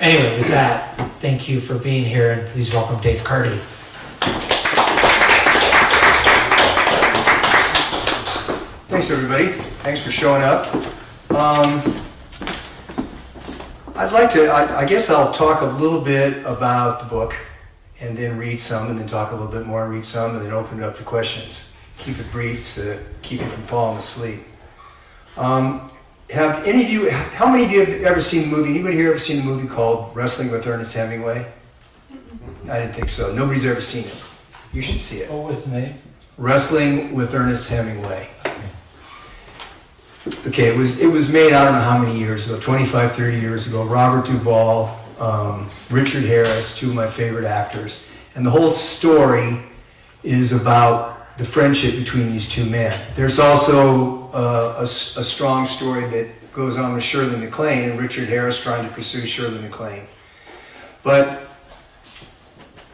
Anyway, with that, thank you for being here, and please welcome Dave Carty. Thanks, everybody. Thanks for showing up. I'd like to, I guess I'll talk a little bit about the book, and then read some, and then talk a little bit more, read some, and then open it up to questions. Keep it brief to keep you from falling asleep. Have any of you, how many of you have ever seen the movie? Anybody here ever seen a movie called Wrestling with Ernest Hemingway? I didn't think so. Nobody's ever seen it. You should see it. What was the name? Wrestling with Ernest Hemingway. Okay, it was made, I don't know how many years ago, 25, 30 years ago. Robert Duvall, Richard Harris, two of my favorite actors. And the whole story is about the friendship between these two men. There's also a strong story that goes on with Shirley MacLaine and Richard Harris trying to pursue Shirley MacLaine. But,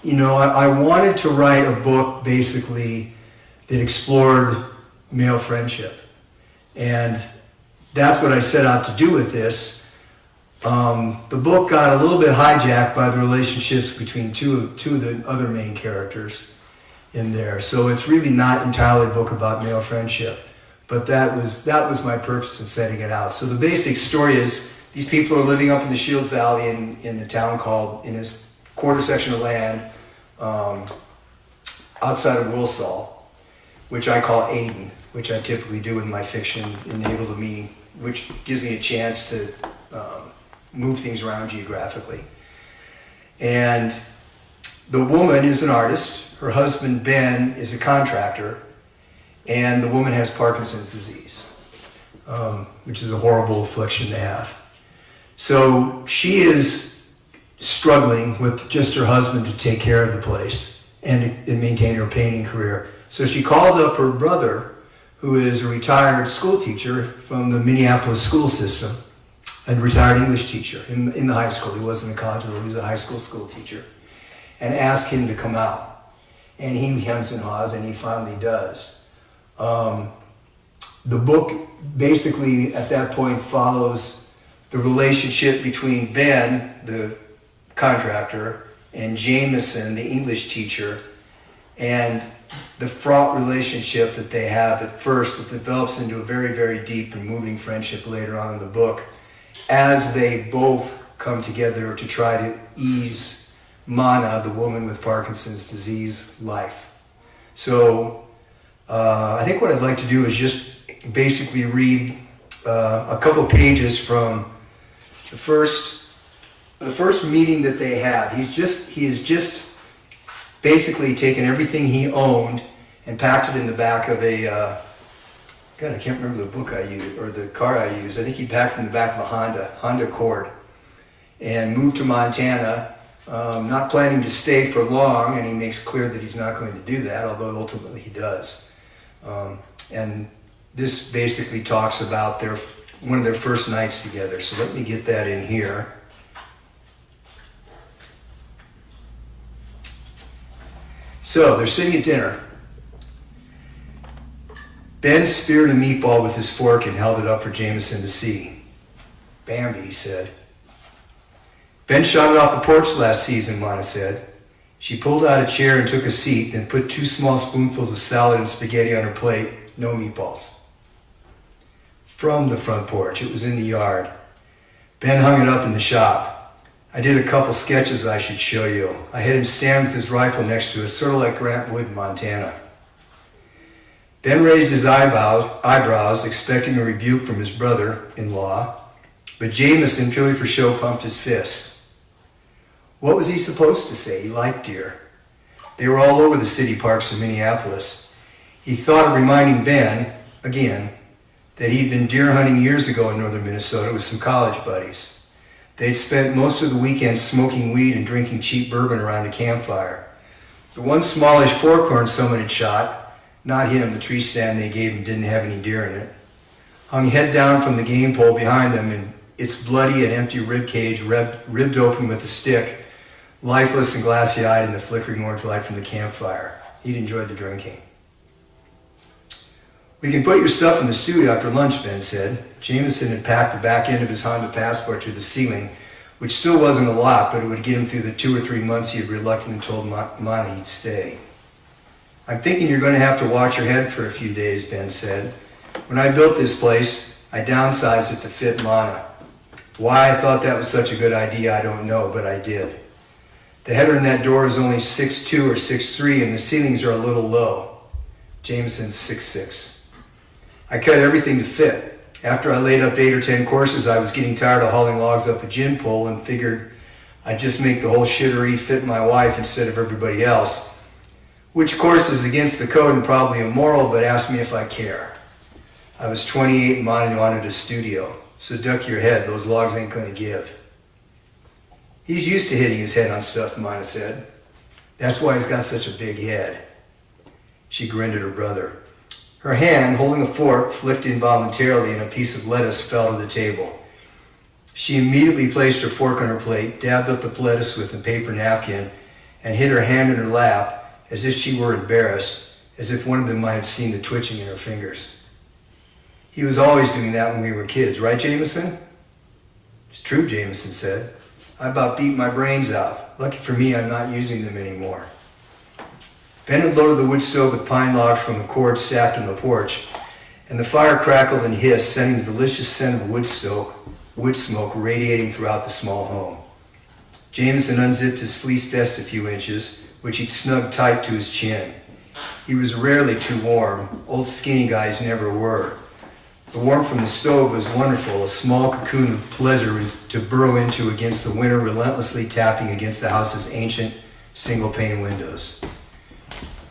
you know, I wanted to write a book basically that explored male friendship. And that's what I set out to do with this. The book got a little bit hijacked by the relationships between two of the other main characters in there. So it's really not entirely a book about male friendship. But that was my purpose in setting it out. So the basic story is these people are living up in the Shields Valley in the town called, in this quarter section of land outside of Wilsall, which I call Aden, which I typically do in my fiction, which gives me a chance to move things around geographically. And the woman is an artist, her husband Ben is a contractor, and the woman has Parkinson's disease, which is a horrible affliction to have. So she is struggling with just her husband to take care of the place and maintain her painting career. So she calls up her brother, who is a retired school teacher from the Minneapolis school system, a retired English teacher in the high school. He wasn't a college level, he was a high school teacher, and ask him to come out. And he hems and haws, and he finally does. The book basically at that point follows the relationship between Ben, the contractor, and Jamison, the English teacher, and the fraught relationship that they have at first that develops into a very, very deep and moving friendship later on in the book as they both come together to try to ease Monna, the woman with Parkinson's disease, life. So I think what I'd like to do is just basically read a couple pages from the first meeting that they had. He has just basically taken everything he owned and packed it in the back of a, God, I can't remember the book I used, or the car I used. I think he packed it in the back of a Honda Accord, and moved to Montana, not planning to stay for long, and he makes clear that he's not going to do that, although ultimately he does. And this basically talks about one of their first nights together. So let me get that in here. So they're sitting at dinner. Ben speared a meatball with his fork and held it up for Jamison to see. Bambi, he said. Ben shot it off the porch last season, Monna said. She pulled out a chair and took a seat, then put 2 small spoonfuls of salad and spaghetti on her plate. No meatballs. From the front porch. It was in the yard. Ben hung it up in the shop. I did a couple sketches I should show you. I had him stand with his rifle next to it, sort of like Grant Wood in Montana. Ben raised his eyebrows, expecting a rebuke from his brother-in-law, but Jamison, purely for show, pumped his fist. What was he supposed to say? He liked deer. They were all over the city parks in Minneapolis. He thought of reminding Ben, again, that he'd been deer hunting years ago in northern Minnesota with some college buddies. They'd spent most of the weekend smoking weed and drinking cheap bourbon around a campfire. The one smallish forkhorn someone had shot, not him, the tree stand they gave him didn't have any deer in it, hung head down from the game pole behind them, and its bloody and empty rib cage ribbed open with a stick, lifeless and glassy-eyed in the flickering orange light from the campfire. He'd enjoyed the drinking. We can put your stuff in the studio after lunch, Ben said. Jamison had packed the back end of his Honda Passport to the ceiling which still wasn't a lot, but it would get him through the 2 or 3 months he had reluctantly told Monna he'd stay. "I'm thinking you're going to have to watch your head for a few days," Ben said. "When I built this place, I downsized it to fit Monna. Why I thought that was such a good idea, I don't know, but I did. The header in that door is only 6'2" or 6'3", and the ceilings are a little low. Jamison's 6'6". I cut everything to fit. After I laid up 8 or 10 courses, I was getting tired of hauling logs up a gin pole and figured I'd just make the whole shittery fit my wife instead of everybody else, which of course is against the code and probably immoral, but ask me if I care. I was 28 and Monna wanted a studio, so duck your head, those logs ain't gonna give." "He's used to hitting his head on stuff," Monna said. "That's why he's got such a big head." She grinned at her brother. Her hand, holding a fork, flicked involuntarily and a piece of lettuce fell to the table. She immediately placed her fork on her plate, dabbed up the lettuce with a paper napkin, and hid her hand in her lap as if she were embarrassed, as if one of them might have seen the twitching in her fingers. "He was always doing that when we were kids, right, Jamison?" "It's true," Jamison said. "I about beat my brains out. Lucky for me, I'm not using them anymore." Ben had loaded the wood stove with pine logs from a cord stacked on the porch, and the fire crackled and hissed, sending the delicious scent of wood smoke radiating throughout the small home. Jamison unzipped his fleece vest a few inches, which he'd snugged tight to his chin. He was rarely too warm. Old skinny guys never were. The warmth from the stove was wonderful, a small cocoon of pleasure to burrow into against the winter, relentlessly tapping against the house's ancient single-pane windows.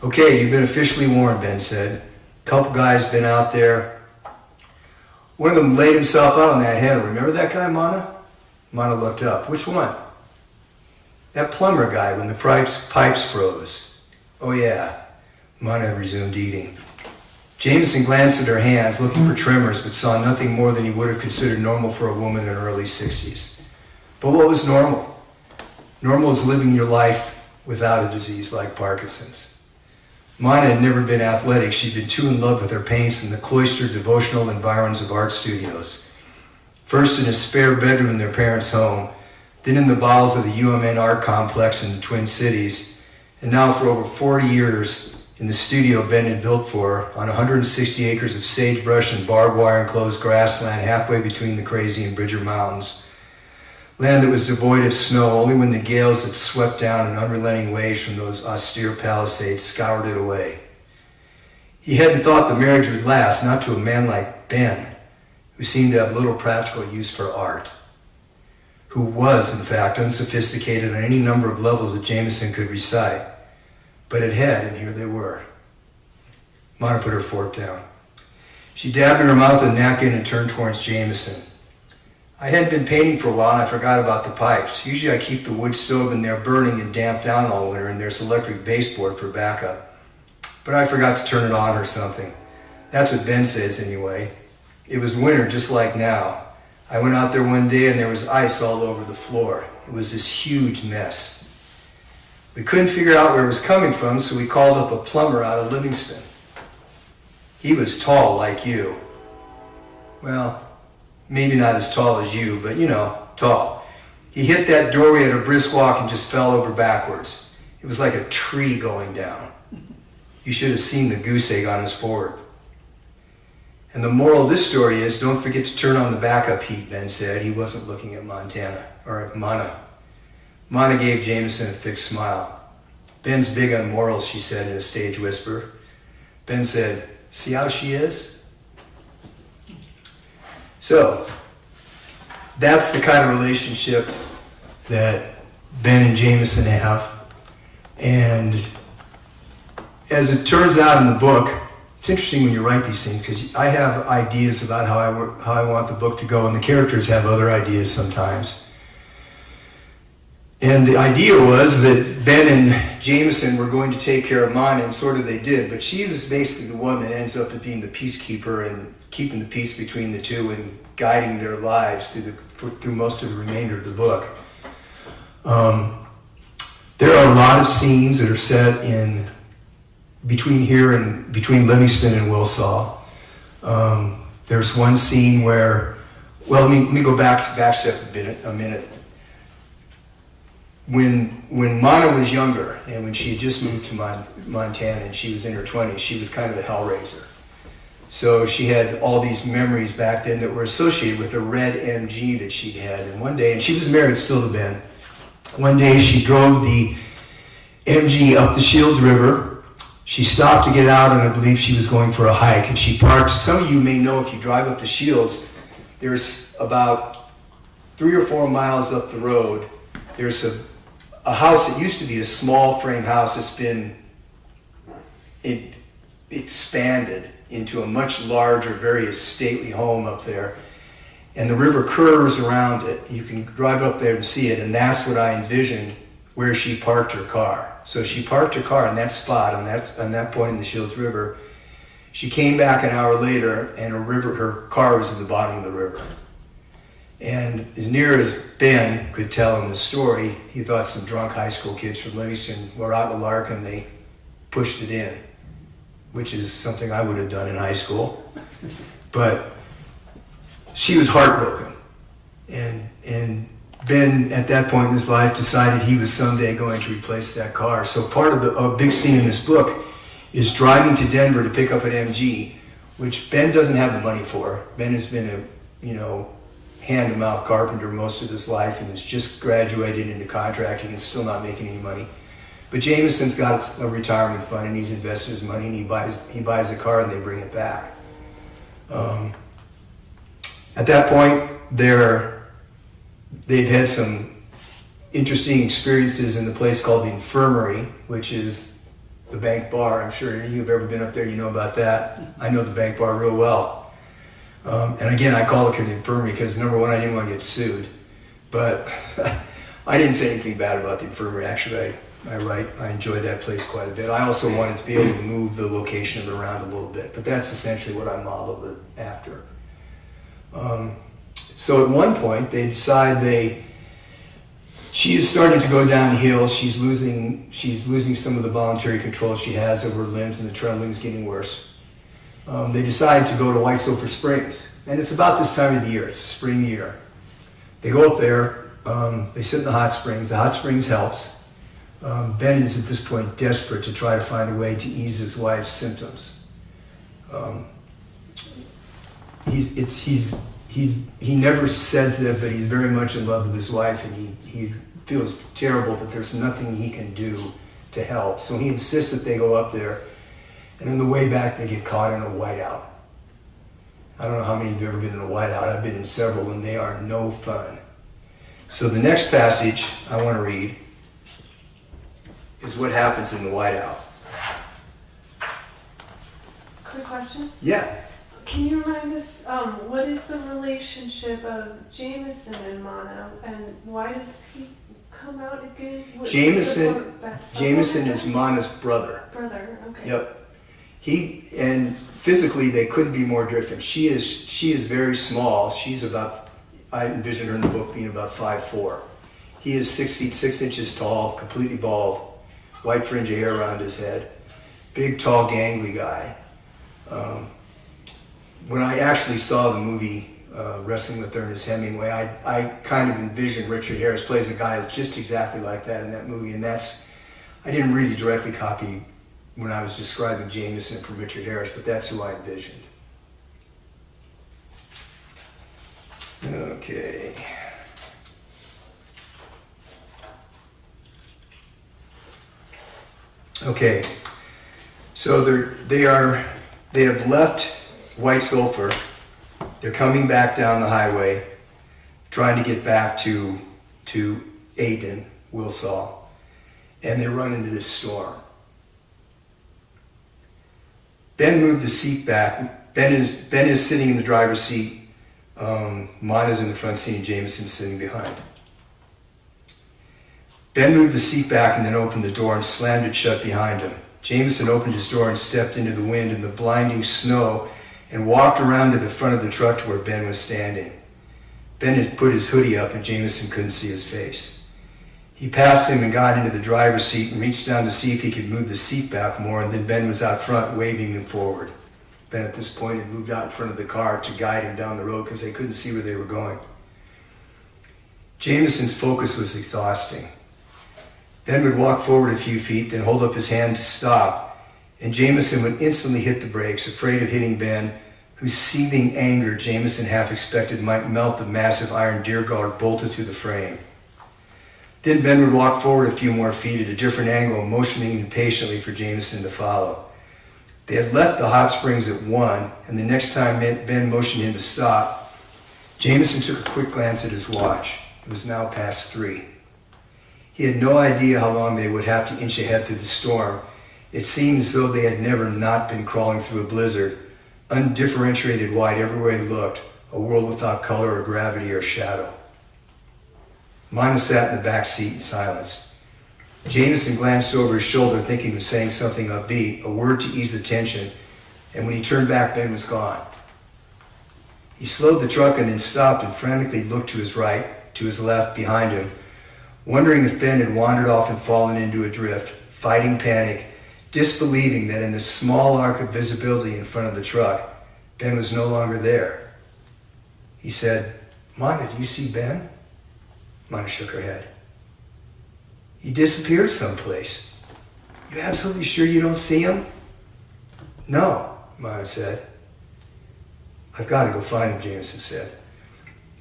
"Okay, you've been officially warned," Ben said. "Couple guys been out there. One of them laid himself out on that header. Remember that guy, Monna?" Monna looked up. "Which one?" "That plumber guy when the pipes froze." "Oh yeah." Monna resumed eating. Jamison glanced at her hands, looking for tremors, but saw nothing more than he would have considered normal for a woman in her early 60s. But what was normal? Normal is living your life without a disease like Parkinson's. Monna had never been athletic. She'd been too in love with her paints and the cloistered devotional environs of art studios. First in a spare bedroom in their parents' home, then in the bowels of the UMN art complex in the Twin Cities, and now for over 40 years in the studio Ben had built for her on 160 acres of sagebrush and barbed wire enclosed grassland halfway between the Crazy and Bridger Mountains. Land that was devoid of snow only when the gales that swept down in unrelenting waves from those austere palisades scoured it away. He hadn't thought the marriage would last, not to a man like Ben, who seemed to have little practical use for art, who was, in fact, unsophisticated on any number of levels that Jamison could recite. But it had, and here they were. Monna put her fork down. She dabbed in her mouth a napkin and turned towards Jamison. "I hadn't been painting for a while and I forgot about the pipes. Usually I keep the wood stove in there burning and damped down all winter, and there's electric baseboard for backup. But I forgot to turn it on or something. That's what Ben says anyway. It was winter just like now. I went out there one day and there was ice all over the floor. It was this huge mess. We couldn't figure out where it was coming from, so we called up a plumber out of Livingston. He was tall like you. Well, maybe not as tall as you, but tall. He hit that doorway at a brisk walk and just fell over backwards. It was like a tree going down. You should have seen the goose egg on his forward. And the moral of this story is, don't forget to turn on the backup heat, Ben said. He wasn't looking at Monna. Monna gave Jamison a fixed smile. Ben's big on morals, she said in a stage whisper. Ben said, "See how she is?" So, that's the kind of relationship that Ben and Jamison have. And as it turns out in the book, it's interesting when you write these things because I have ideas about how I want the book to go, and the characters have other ideas sometimes. And the idea was that Ben and Jamison were going to take care of Monna, and sort of they did, but she was basically the one that ends up being the peacekeeper and keeping the peace between the two and guiding their lives through most of the remainder of the book. There are a lot of scenes that are set in between Livingston and Wilsaw. There's one scene where, well, let me go back step a minute. when Monna was younger, and when she had just moved to Montana and she was in her 20s, she was kind of a hellraiser. So she had all these memories back then that were associated with a red MG that she'd had. And one day, and she was married still to Ben, one day she drove the MG up the Shields River. She stopped to get out, and I believe she was going for a hike, and she parked. Some of you may know, if you drive up the Shields, there's about 3 or 4 miles up the road, there's a house that used to be a small frame house that's been expanded into a much larger, very stately home up there. And the river curves around it. You can drive up there and see it, and that's what I envisioned where she parked her car. So she parked her car in that spot, on that point in the Shields River. She came back an hour later, and her car was in the bottom of the river. And as near as Ben could tell in the story, he thought some drunk high school kids from Livingston were out in the lark and they pushed it in, which is something I would have done in high school. But she was heartbroken. And Ben, at that point in his life, decided he was someday going to replace that car. So part of a big scene in this book is driving to Denver to pick up an MG, which Ben doesn't have the money for. Ben has been a, hand-to-mouth carpenter most of his life and has just graduated into contracting and still not making any money. But Jamison's got a retirement fund, and he's invested his money, and he buys the car and they bring it back. At that point, they've had some interesting experiences in the place called the Infirmary, which is the bank bar. I'm sure if you've ever been up there, you know about that. I know the bank bar real well. And again, I call it the Infirmary because, number one, I didn't want to get sued. But I didn't say anything bad about the Infirmary. Actually, I enjoyed that place quite a bit. I also wanted to be able to move the location of it around a little bit, but that's essentially what I modeled it after. So at one point, they decide she is starting to go downhill. She's losing some of the voluntary control she has over her limbs, and the trembling's getting worse. They decide to go to White Sulphur Springs, and it's about this time of the year. It's a spring year. They go up there. They sit in the hot springs. The hot springs helps. Ben is at this point desperate to try to find a way to ease his wife's symptoms. He never says that, but he's very much in love with his wife, and he feels terrible that there's nothing he can do to help. So he insists that they go up there, and on the way back they get caught in a whiteout. I don't know how many of you have ever been in a whiteout. I've been in several, and they are no fun. So the next passage I want to read is what happens in the whiteout. Quick question. Yeah. Can you remind us, what is the relationship of Jamison and Monna, and why does he come out again? Jamison is Monna's brother. Brother, okay. Yep. And physically they couldn't be more different. She is very small. She's about, I envision her in the book being about 5'4". He is 6 feet 6 inches tall, completely bald, white fringe of hair around his head, big, tall, gangly guy. When I actually saw the movie Wrestling with Ernest Hemingway, I kind of envisioned Richard Harris plays a guy that's just exactly like that in that movie, and I didn't really directly copy when I was describing Jamison from Richard Harris, but that's who I envisioned. Okay. Okay. So they have left White Sulphur. They're coming back down the highway, trying to get back to Aden, Wilsaw, and they run into this storm. Ben moved the seat back. Ben is sitting in the driver's seat. Monna's in the front seat, and Jamison's sitting behind. Ben moved the seat back and then opened the door and slammed it shut behind him. Jamison opened his door and stepped into the wind and the blinding snow and walked around to the front of the truck to where Ben was standing. Ben had put his hoodie up and Jamison couldn't see his face. He passed him and got into the driver's seat and reached down to see if he could move the seat back more, and then Ben was out front waving him forward. Ben at this point had moved out in front of the car to guide him down the road because they couldn't see where they were going. Jamison's focus was exhausting. Ben would walk forward a few feet, then hold up his hand to stop, and Jamison would instantly hit the brakes, afraid of hitting Ben, whose seething anger Jamison half expected might melt the massive iron deer guard bolted through the frame. Then Ben would walk forward a few more feet at a different angle, motioning impatiently for Jamison to follow. They had left the hot springs at 1, and the next time Ben motioned him to stop, Jamison took a quick glance at his watch. It was now past 3. He had no idea how long they would have to inch ahead through the storm. It seemed as though they had never not been crawling through a blizzard, undifferentiated white everywhere he looked, a world without color or gravity or shadow. Monna sat in the back seat in silence. Jamison glanced over his shoulder, thinking he was saying something upbeat, a word to ease the tension, and when he turned back, Ben was gone. He slowed the truck and then stopped and frantically looked to his right, to his left, behind him, wondering if Ben had wandered off and fallen into a drift, fighting panic, disbelieving that in the small arc of visibility in front of the truck, Ben was no longer there. He said, "Monna, do you see Ben?" Monna shook her head. "He disappeared someplace. You absolutely sure you don't see him?" "No," Monna said. "I've got to go find him," Jamison said.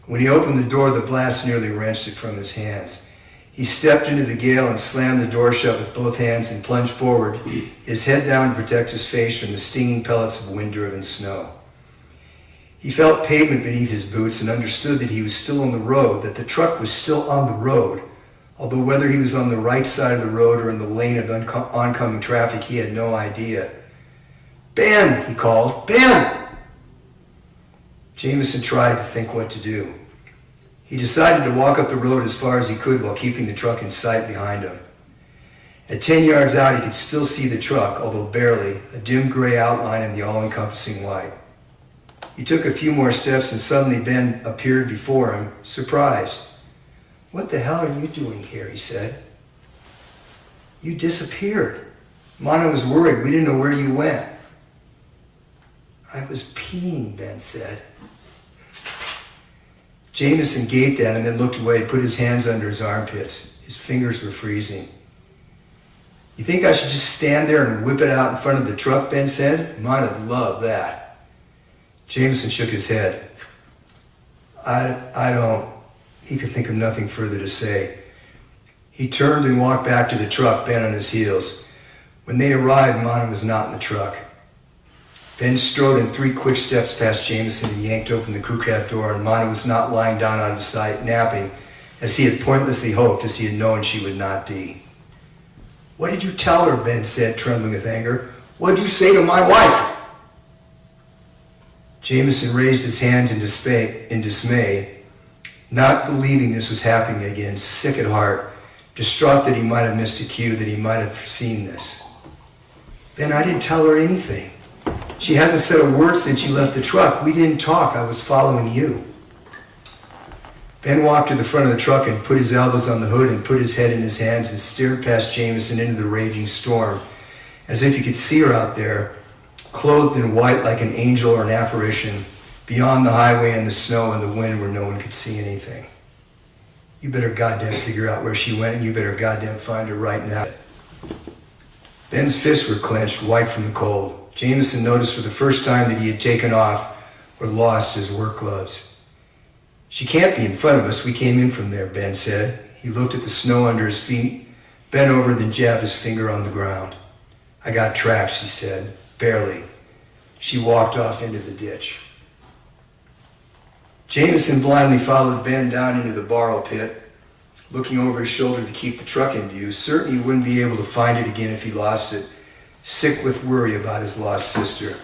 When he opened the door, the blast nearly wrenched it from his hands. He stepped into the gale and slammed the door shut with both hands and plunged forward, his head down to protect his face from the stinging pellets of wind-driven snow. He felt pavement beneath his boots and understood that he was still on the road, that the truck was still on the road, although whether he was on the right side of the road or in the lane of oncoming traffic, he had no idea. "Ben!" he called. "Ben!" Jamison tried to think what to do. He decided to walk up the road as far as he could while keeping the truck in sight behind him. At 10 yards out, he could still see the truck, although barely, a dim gray outline in the all-encompassing light. He took a few more steps and suddenly Ben appeared before him, surprised. "What the hell are you doing here?" he said. "You disappeared. Monna was worried. We didn't know where you went." "I was peeing," Ben said. Jamison gaped at him, then looked away, put his hands under his armpits. His fingers were freezing. "You think I should just stand there and whip it out in front of the truck?" Ben said. "Monna'd love that." Jamison shook his head. I don't. He could think of nothing further to say. He turned and walked back to the truck, Ben on his heels. When they arrived, Monna was not in the truck. Ben strode in 3 quick steps past Jamison and yanked open the crew cab door, and Monna was not lying down out of sight, napping, as he had pointlessly hoped, as he had known she would not be. "What did you tell her?" Ben said, trembling with anger. "What did you say to my wife?" Jamison raised his hands in dismay, not believing this was happening again, sick at heart, distraught that he might have missed a cue, that he might have seen this. "Ben, I didn't tell her anything. She hasn't said a word since you left the truck. We didn't talk. I was following you." Ben walked to the front of the truck and put his elbows on the hood and put his head in his hands and stared past Jamison into the raging storm, as if he could see her out there, clothed in white like an angel or an apparition, beyond the highway and the snow and the wind where no one could see anything. "You better goddamn figure out where she went, and you better goddamn find her right now." Ben's fists were clenched, white from the cold. Jamison noticed for the first time that he had taken off or lost his work gloves. "She can't be in front of us. We came in from there," Ben said. He looked at the snow under his feet, bent over, then jabbed his finger on the ground. "I got tracks," he said. "Barely." She walked off into the ditch. Jamison blindly followed Ben down into the borrow pit, looking over his shoulder to keep the truck in view, certain he wouldn't be able to find it again if he lost it, sick with worry about his lost sister.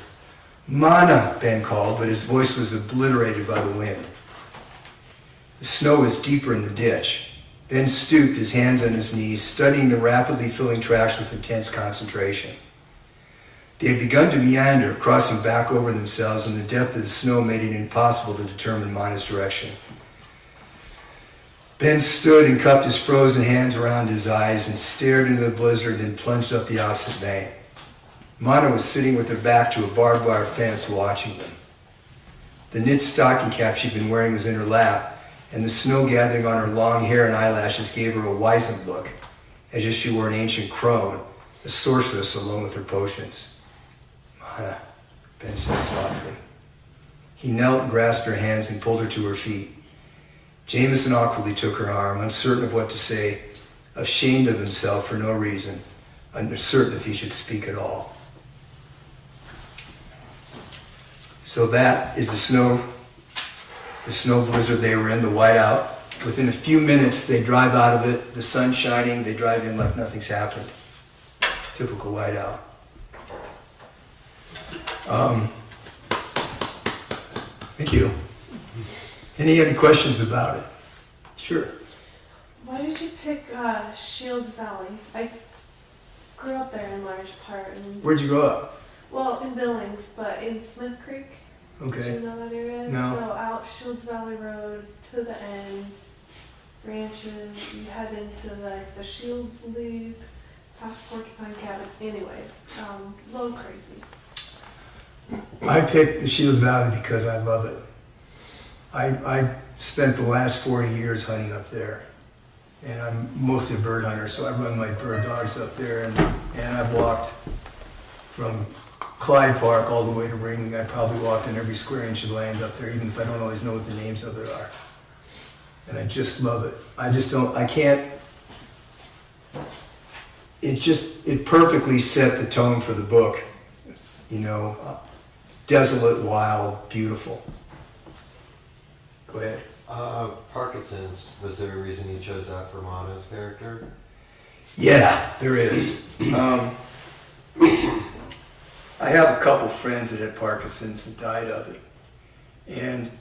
"Monna," Ben called, but his voice was obliterated by the wind. The snow was deeper in the ditch. Ben stooped, his hands on his knees, studying the rapidly filling tracks with intense concentration. They had begun to meander, crossing back over themselves, and the depth of the snow made it impossible to determine Monna's direction. Ben stood and cupped his frozen hands around his eyes and stared into the blizzard, then plunged up the opposite bank. Monna was sitting with her back to a barbed wire fence watching them. The knit stocking cap she'd been wearing was in her lap, and the snow gathering on her long hair and eyelashes gave her a wizened look, as if she were an ancient crone, a sorceress alone with her potions. Monna, Ben said softly. He knelt and grasped her hands and pulled her to her feet. Jamison awkwardly took her arm, uncertain of what to say, ashamed of himself for no reason, uncertain if he should speak at all. So that is the snow blizzard they were in, the whiteout. Within a few minutes, they drive out of it, the sun's shining, they drive in like nothing's happened. Typical whiteout. Thank you. Any questions about it? Sure. Why did you pick Shields Valley? I grew up there in large part. And, Where'd you grow up? well, in Billings, but in Smith Creek. Do Okay. you know that area? No. So out Shields Valley Road to the ends, branches, you head into like the Shields Leap, past Porcupine Cabin. Anyways, low crazies. I picked the Shields Valley because I love it. I spent the last 40 years hunting up there. And I'm mostly a bird hunter, so I run my bird dogs up there. And I've walked from Clyde Park all the way to Ringling. I probably walked in every square inch of land up there, even if I don't always know what the names of it are. And I just love it. It perfectly set the tone for the book. You know, desolate, wild, beautiful. Go ahead. Parkinson's, was there a reason you chose that for Monna's character? Yeah, there is. I have a couple friends that had Parkinson's and died of it. And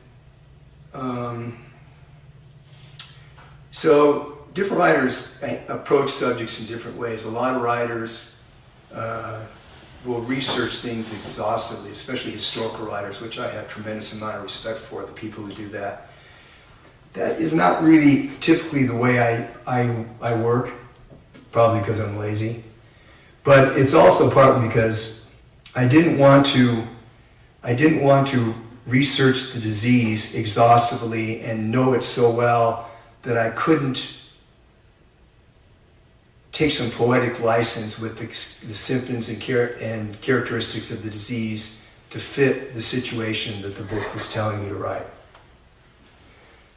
so different writers approach subjects in different ways. A lot of writers will research things exhaustively, especially historical writers, which I have tremendous amount of respect for, the people who do that. That is not really typically the way I work, probably because I'm lazy. But it's also partly because I didn't want to research the disease exhaustively and know it so well that I couldn't take some poetic license with the symptoms and characteristics of the disease to fit the situation that the book was telling me to write.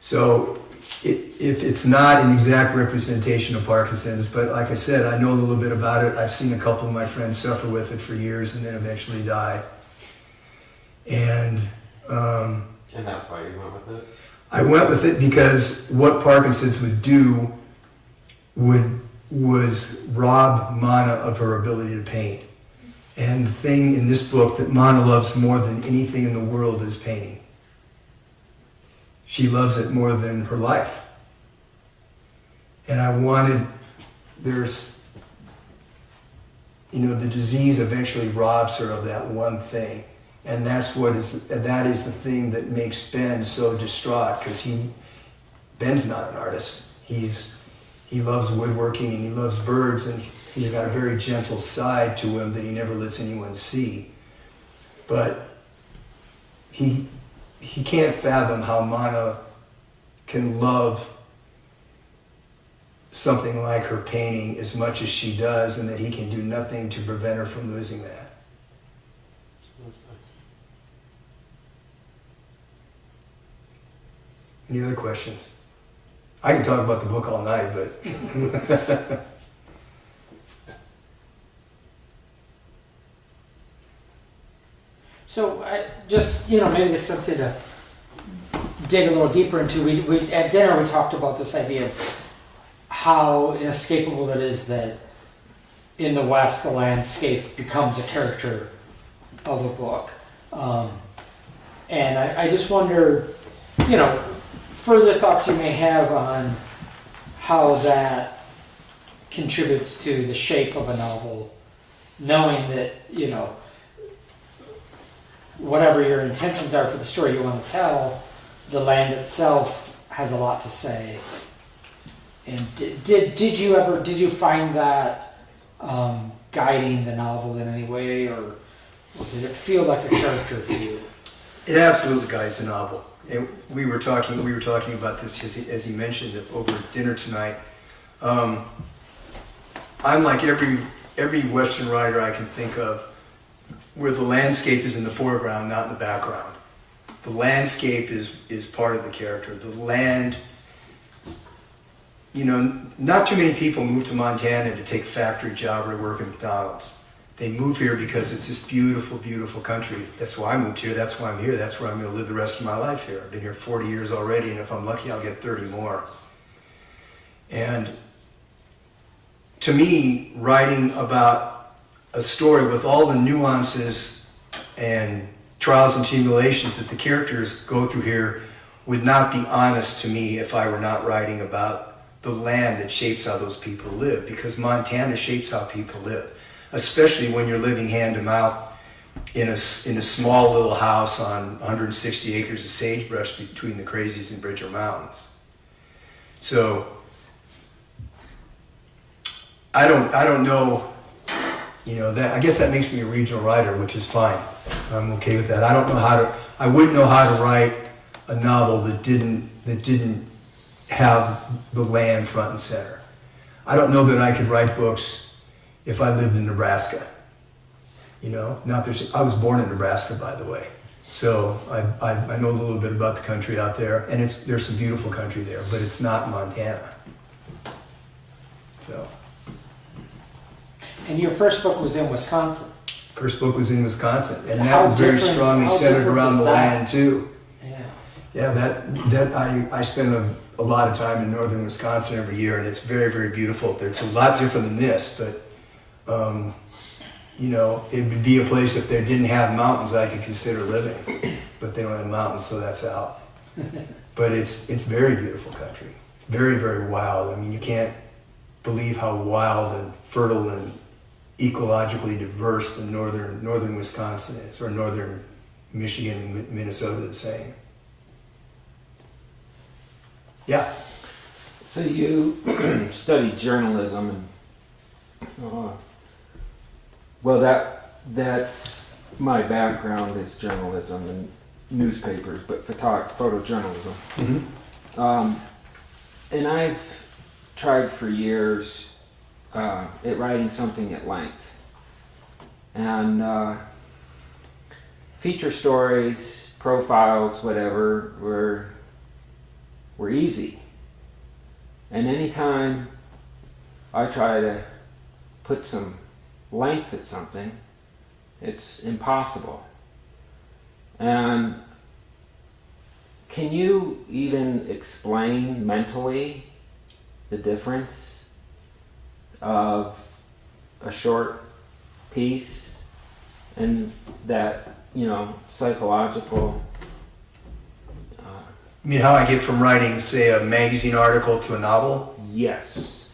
So if it's not an exact representation of Parkinson's, but like I said, I know a little bit about it. I've seen a couple of my friends suffer with it for years and then eventually die. And that's why you went with it? I went with it because what Parkinson's would do was rob Monna of her ability to paint. And the thing in this book that Monna loves more than anything in the world is painting. She loves it more than her life. And I wanted, the disease eventually robs her of that one thing. And that is the thing that makes Ben so distraught, because Ben's not an artist. He loves woodworking and he loves birds, and he's got a very gentle side to him that he never lets anyone see. But he can't fathom how Monna can love something like her painting as much as she does, and that he can do nothing to prevent her from losing that. That's nice. Any other questions? I can talk about the book all night, but... So maybe there's something to dig a little deeper into. We at dinner we talked about this idea of how inescapable it is that in the West the landscape becomes a character of a book. And I just wonder, further thoughts you may have on how that contributes to the shape of a novel, knowing that, whatever your intentions are for the story you want to tell, the land itself has a lot to say. And did you find that guiding the novel in any way, or did it feel like a character for you? It absolutely guides the novel. And we were talking about this as he mentioned it over dinner tonight. I'm like every Western writer I can think of, where the landscape is in the foreground, not in the background. The landscape is part of the character. The land, you know, not too many people move to Montana to take a factory job or work at McDonald's. They move here because it's this beautiful, beautiful country. That's why I moved here. That's why I'm here. That's where I'm going to live the rest of my life here. I've been here 40 years already, and if I'm lucky, I'll get 30 more. And to me, writing about a story with all the nuances and trials and tribulations that the characters go through here would not be honest to me if I were not writing about the land that shapes how those people live, because Montana shapes how people live, especially when you're living hand to mouth in a small little house on 160 acres of sagebrush between the Crazies and Bridger Mountains. So I don't know, you know, that I guess that makes me a regional writer, which is fine. I'm okay with that. I wouldn't know how to write a novel that didn't have the land front and center. I don't know that I could write books if I lived in Nebraska. You know, I was born in Nebraska, by the way. So I know a little bit about the country out there, and there's some beautiful country there, but it's not Montana. So. And your first book was in Wisconsin. First book was in Wisconsin, and How that was very different- strongly how centered different around is the that? land too. Yeah. Yeah, I spend a lot of time in northern Wisconsin every year, and it's very, very beautiful. It's a lot different than this, but you know, it would be a place if they didn't have mountains I could consider living, but they don't have mountains, so that's out. But it's very beautiful country, very, very wild. I mean, you can't believe how wild and fertile and ecologically diverse the northern Wisconsin is, or northern Michigan, Minnesota the same. Yeah. So you studied journalism, and well, that's my background is journalism and newspapers, but photojournalism. Mm-hmm. And I've tried for years at writing something at length, and feature stories, profiles, whatever, were easy. And anytime I try to put some length at something, it's impossible. And can you even explain mentally the difference of a short piece and that, you know, psychological? You mean how I get from writing, say, a magazine article to a novel? Yes.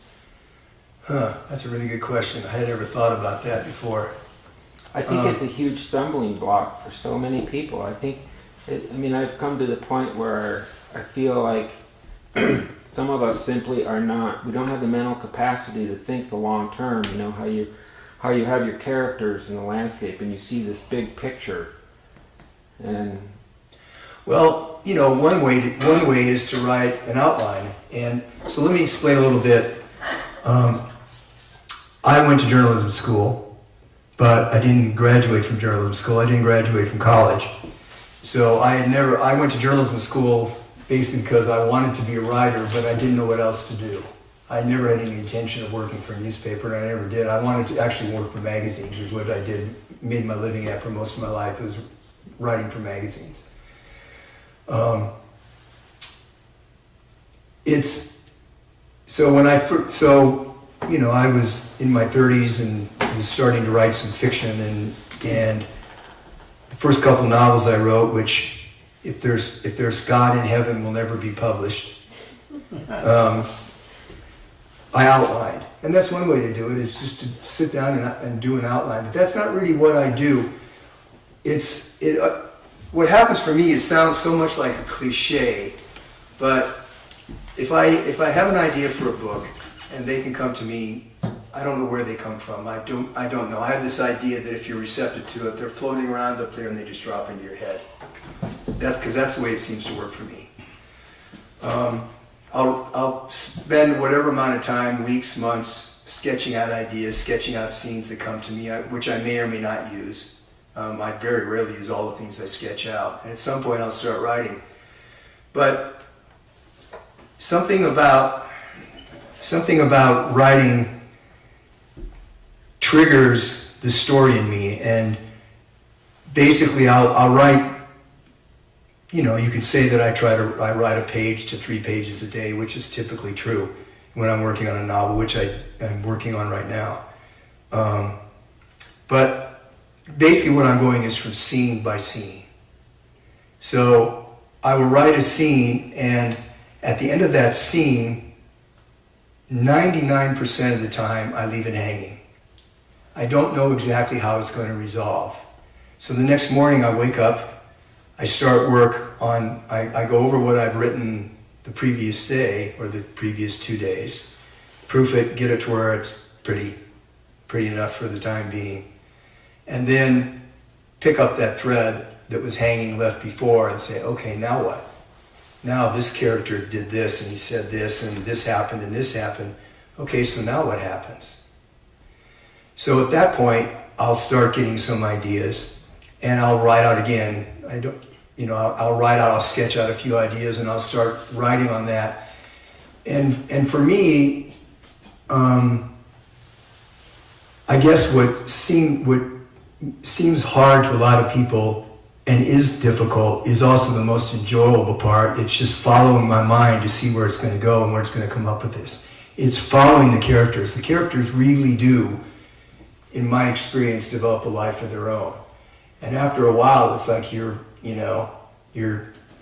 That's a really good question. I had never thought about that before. I think it's a huge stumbling block for so many people. I think, I've come to the point where I feel like some of us simply we don't have the mental capacity to think the long term, you know, how you have your characters in the landscape and you see this big picture. And Well, you know, one way is to write an outline. And so let me explain a little bit. I went to journalism school, but I didn't graduate from journalism school. I didn't graduate from college. So I went to journalism school basically because I wanted to be a writer, but I didn't know what else to do. I never had any intention of working for a newspaper, and I never did. I wanted to actually work for magazines, is what I did, made my living at for most of my life, was writing for magazines. I was in my 30s and was starting to write some fiction, and the first couple novels I wrote, which if there's God in heaven will never be published, I outlined. And that's one way to do it, is just to sit down and do an outline. But that's not really what I do. What happens for me, it sounds so much like a cliche, but if I have an idea for a book and they can come to me, I don't know where they come from. I don't know. I have this idea that if you're receptive to it, they're floating around up there and they just drop into your head. That's the way it seems to work for me. I'll spend whatever amount of time, weeks, months, sketching out ideas, sketching out scenes that come to me, which I may or may not use. I very rarely use all the things I sketch out, and at some point I'll start writing. But something about writing triggers the story in me, and basically I'll write. You know, you could say that I write a page to 3 pages a day, which is typically true when I'm working on a novel, which I'm working on right now. But basically what I'm going is from scene by scene. So I will write a scene, and at the end of that scene, 99% of the time I leave it hanging. I don't know exactly how it's going to resolve. So the next morning I wake up, I start work on, I go over what I've written the previous day or the previous 2 days, proof it, get it to where it's pretty enough for the time being, and then pick up that thread that was hanging left before and say, okay, now what? Now this character did this and he said this and this happened and this happened. Okay, so now what happens? So at that point, I'll start getting some ideas and I'll write out again. I'll sketch out a few ideas and I'll start writing on that. And for me, I guess what seems hard to a lot of people and is difficult is also the most enjoyable part. It's just following my mind to see where it's going to go and where it's going to come up with this. It's following the characters. The characters really do, in my experience, develop a life of their own. And after a while, it's like you're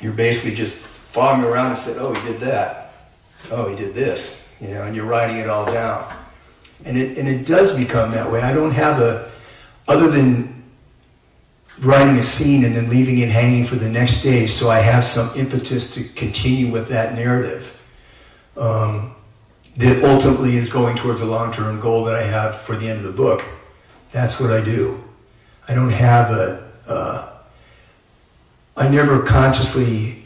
basically just following around and said, oh, he did that. Oh, he did this. And you're writing it all down. And it does become that way. I don't have other than writing a scene and then leaving it hanging for the next day, so I have some impetus to continue with that narrative that ultimately is going towards a long-term goal that I have for the end of the book. That's what I do. I don't have I never consciously,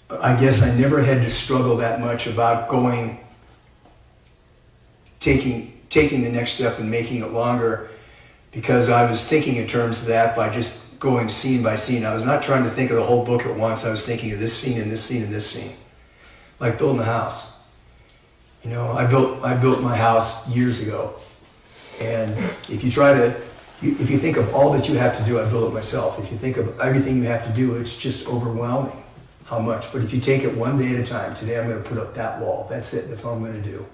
I guess I never had to struggle that much about taking the next step and making it longer, because I was thinking in terms of that by just going scene by scene. I was not trying to think of the whole book at once. I was thinking of this scene and this scene and this scene. Like building a house. I built my house years ago. And if you think of all that you have to do, I built it myself. If you think of everything you have to do, it's just overwhelming how much. But if you take it one day at a time, today I'm going to put up that wall. That's it. That's all I'm going to do.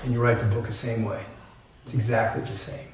And you write the book the same way. It's exactly the same.